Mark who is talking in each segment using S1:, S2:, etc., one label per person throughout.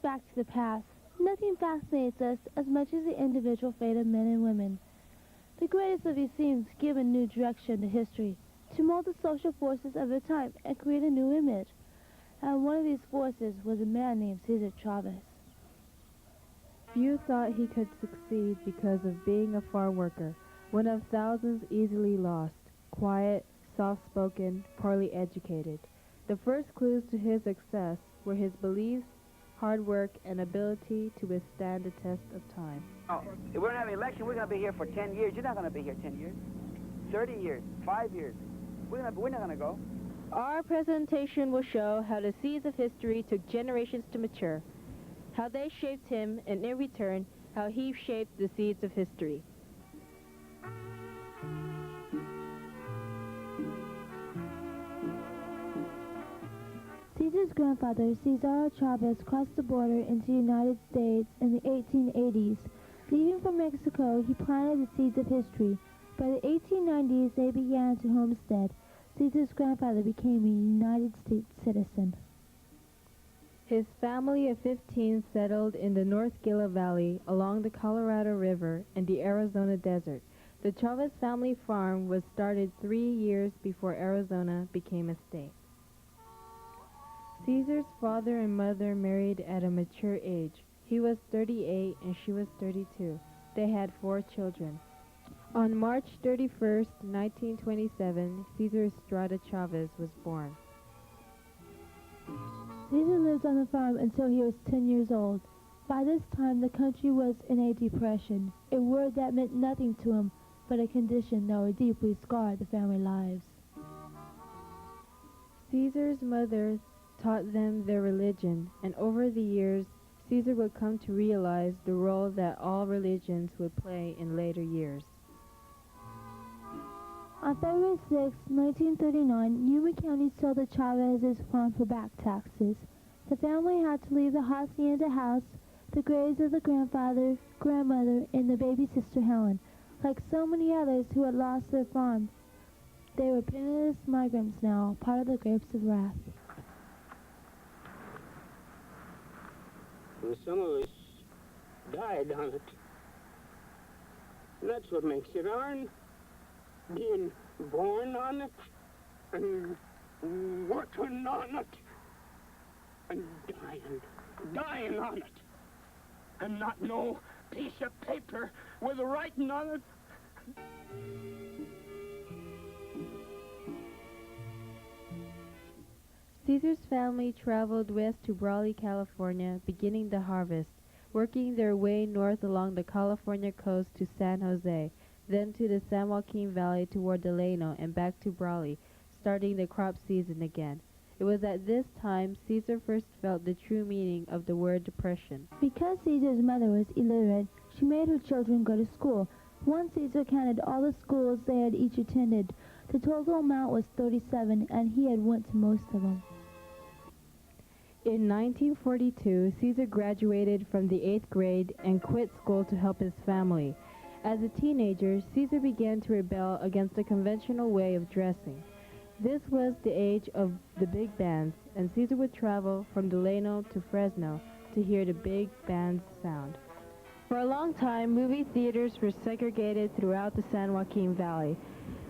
S1: back to the past, nothing fascinates us as much as the individual fate of men and women. The greatest of these themes give a new direction to history, to mold the social forces of the time and create a new image. And one of these forces was a man named Cesar Chavez.
S2: Few thought he could succeed because of being a farm worker, one of thousands easily lost, quiet, soft-spoken, poorly educated. The first clues to his success were his beliefs, hard work, and ability to withstand the test of time.
S3: Oh, if we're going to have an election, we're going to be here for 10 years. You're not going to be here 10 years. 30 years, 5 years. We're not going to go.
S2: Our presentation will show how the seeds of history took generations to mature, how they shaped him, and in return, how he shaped the seeds of history.
S1: Cesar's grandfather, Cesar Chavez, crossed the border into the United States in the 1880s. Leaving for Mexico, he planted the seeds of history. By the 1890s, they began to homestead. Cesar's grandfather became a United States citizen.
S2: His family of 15 settled in the North Gila Valley along the Colorado River and the Arizona desert. The Chavez family farm was started 3 years before Arizona became a state. Cesar's father and mother married at a mature age. He was 38 and she was 32. They had 4 children. On March 31st, 1927, Cesar Estrada Chavez was born.
S1: Cesar lived on the farm until he was 10 years old. By this time, the country was in a depression, a word that meant nothing to him, but a condition that would deeply scar the family lives.
S2: Cesar's mother taught them their religion, and over the years, Cesar would come to realize the role that all religions would play in later years.
S1: On February 6, 1939, Yuma County sold the Chavez's farm for back taxes. The family had to leave the hacienda house, the graves of the grandfather, grandmother, and the baby sister Helen. Like so many others who had lost their farm, they were penniless migrants now, part of the grapes of wrath.
S4: Some of us died on it. And that's what makes it ours. Being born on it, and working on it, and dying on it, and not no piece of paper with a writing on it.
S2: Cesar's family traveled west to Brawley, California, beginning the harvest, working their way north along the California coast to San Jose, then to the San Joaquin Valley toward Delano and back to Brawley, starting the crop season again. It was at this time Cesar first felt the true meaning of the word depression.
S1: Because Cesar's mother was illiterate, she made her children go to school. Once Cesar counted all the schools they had each attended. The total amount was 37, and he had went to most of them.
S2: In 1942, Cesar graduated from the 8th grade and quit school to help his family. As a teenager, Cesar began to rebel against the conventional way of dressing. This was the age of the big bands, and Cesar would travel from Delano to Fresno to hear the big band's sound. For a long time, movie theaters were segregated throughout the San Joaquin Valley.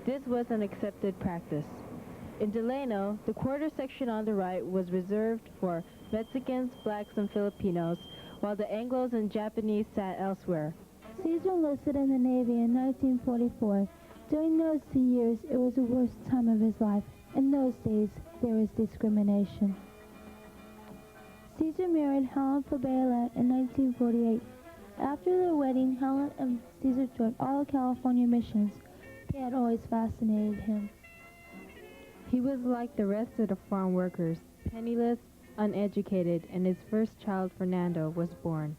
S2: This was an accepted practice. In Delano, the quarter section on the right was reserved for Mexicans, blacks, and Filipinos, while the Anglos and Japanese sat elsewhere.
S1: Cesar enlisted in the Navy in 1944. During those 2 years, it was the worst time of his life. In those days, there was discrimination. Cesar married Helen Fabela in 1948. After their wedding, Helen and Cesar joined all California missions. They had always fascinated him.
S2: He was like the rest of the farm workers, penniless, uneducated, and his first child, Fernando, was born.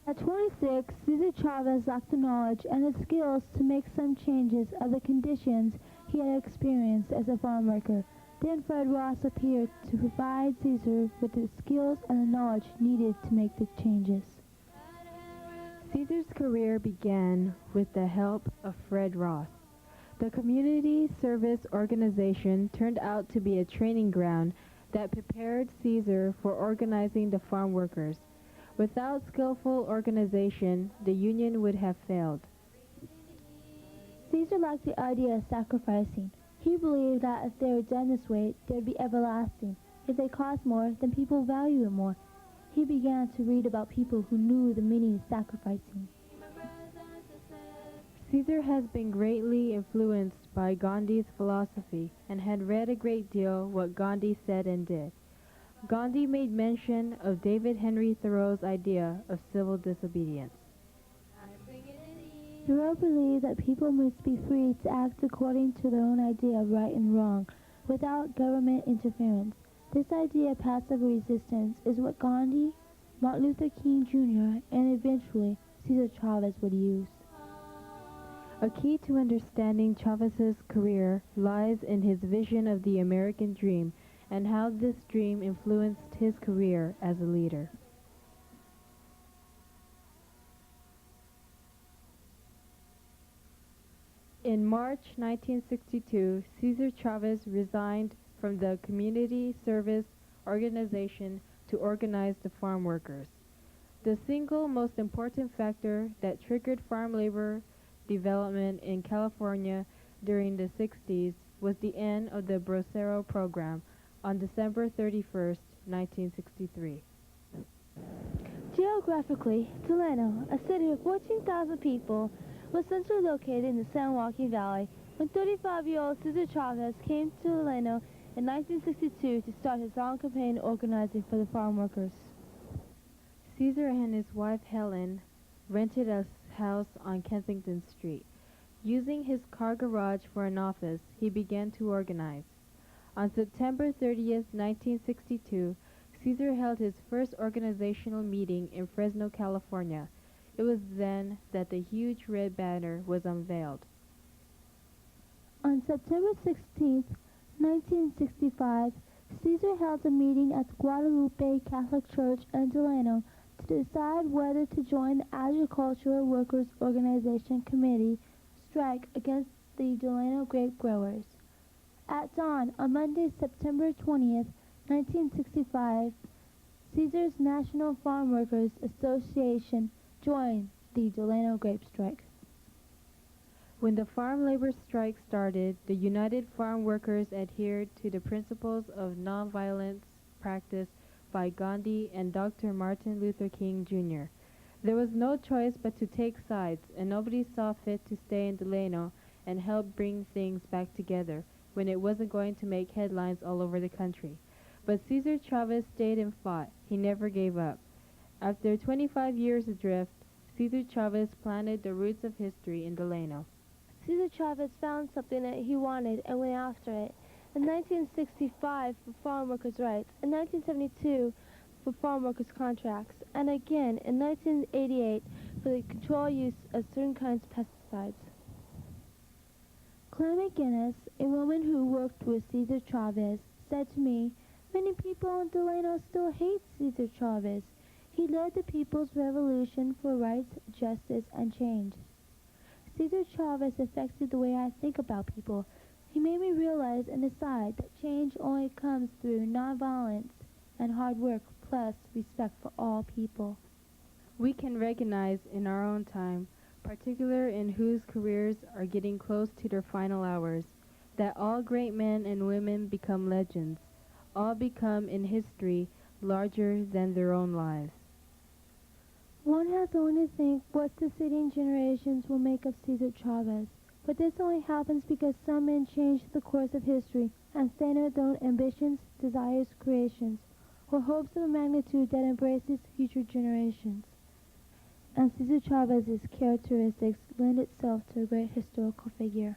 S1: At 26, Cesar Chavez lacked the knowledge and the skills to make some changes of the conditions he had experienced as a farm worker. Then Fred Ross appeared to provide Cesar with the skills and the knowledge needed to make the changes.
S2: Cesar's career began with the help of Fred Ross. The community service organization turned out to be a training ground that prepared Cesar for organizing the farm workers. Without skillful organization, the union would have failed.
S1: Caesar liked the idea of sacrificing. He believed that if they were done this way, they would be everlasting. If they cost more, then people value it more. He began to read about people who knew the meaning of sacrificing.
S2: Cesar has been greatly influenced by Gandhi's philosophy and had read a great deal what Gandhi said and did. Gandhi made mention of David Henry Thoreau's idea of civil disobedience.
S1: Thoreau believed that people must be free to act according to their own idea of right and wrong, without government interference. This idea of passive resistance is what Gandhi, Martin Luther King Jr., and eventually Cesar Chavez would use.
S2: A key to understanding Chavez's career lies in his vision of the American dream and how this dream influenced his career as a leader. In March 1962, Cesar Chavez resigned from the community service organization to organize the farm workers. The single most important factor that triggered farm labor development in California during the 60s was the end of the Bracero program on December 31, 1963.
S1: Geographically, Delano, a city of 14,000 people, was centrally located in the San Joaquin Valley when 35-year-old Cesar Chavez came to Delano in 1962 to start his long campaign organizing for the farm workers.
S2: Cesar and his wife Helen rented a house on Kensington Street. Using his car garage for an office, he began to organize. On September 30, 1962, Cesar held his first organizational meeting in Fresno, California. It was then that the huge red banner was unveiled.
S1: On September 16, 1965, Cesar held a meeting at the Guadalupe Catholic Church in Delano to decide whether to join the Agricultural Workers Organization Committee strike against the Delano grape growers. At dawn on Monday, September 20th, 1965, Cesar's National Farm Workers Association joined the Delano grape strike.
S2: When the farm labor strike started, the United Farm Workers adhered to the principles of nonviolence practiced by Gandhi and Dr. Martin Luther King Jr. There was no choice but to take sides, and nobody saw fit to stay in Delano and help bring things back together when it wasn't going to make headlines all over the country. But Cesar Chavez stayed and fought. He never gave up. After 25 years adrift, Cesar Chavez planted the roots of history in Delano.
S1: Cesar Chavez found something that he wanted and went after it. In 1965 for farm workers' rights, in 1972 for farm workers' contracts, and again in 1988 for the controlled use of certain kinds of pesticides. Claire McGinnis, a woman who worked with Cesar Chavez, said to me, "Many people in Delano still hate Cesar Chavez. He led the people's revolution for rights, justice, and change. Cesar Chavez affected the way I think about people. He made me realize and decide that change only comes through nonviolence and hard work plus respect for all people."
S2: We can recognize in our own time, particularly in whose careers are getting close to their final hours, that all great men and women become legends. All become in history larger than their own lives.
S1: One has only to think what succeeding generations will make of Cesar Chavez. But this only happens because some men change the course of history and stand on their own ambitions, desires, creations, or hopes of a magnitude that embraces future generations. And Cesar Chavez's characteristics lend itself to a great historical figure.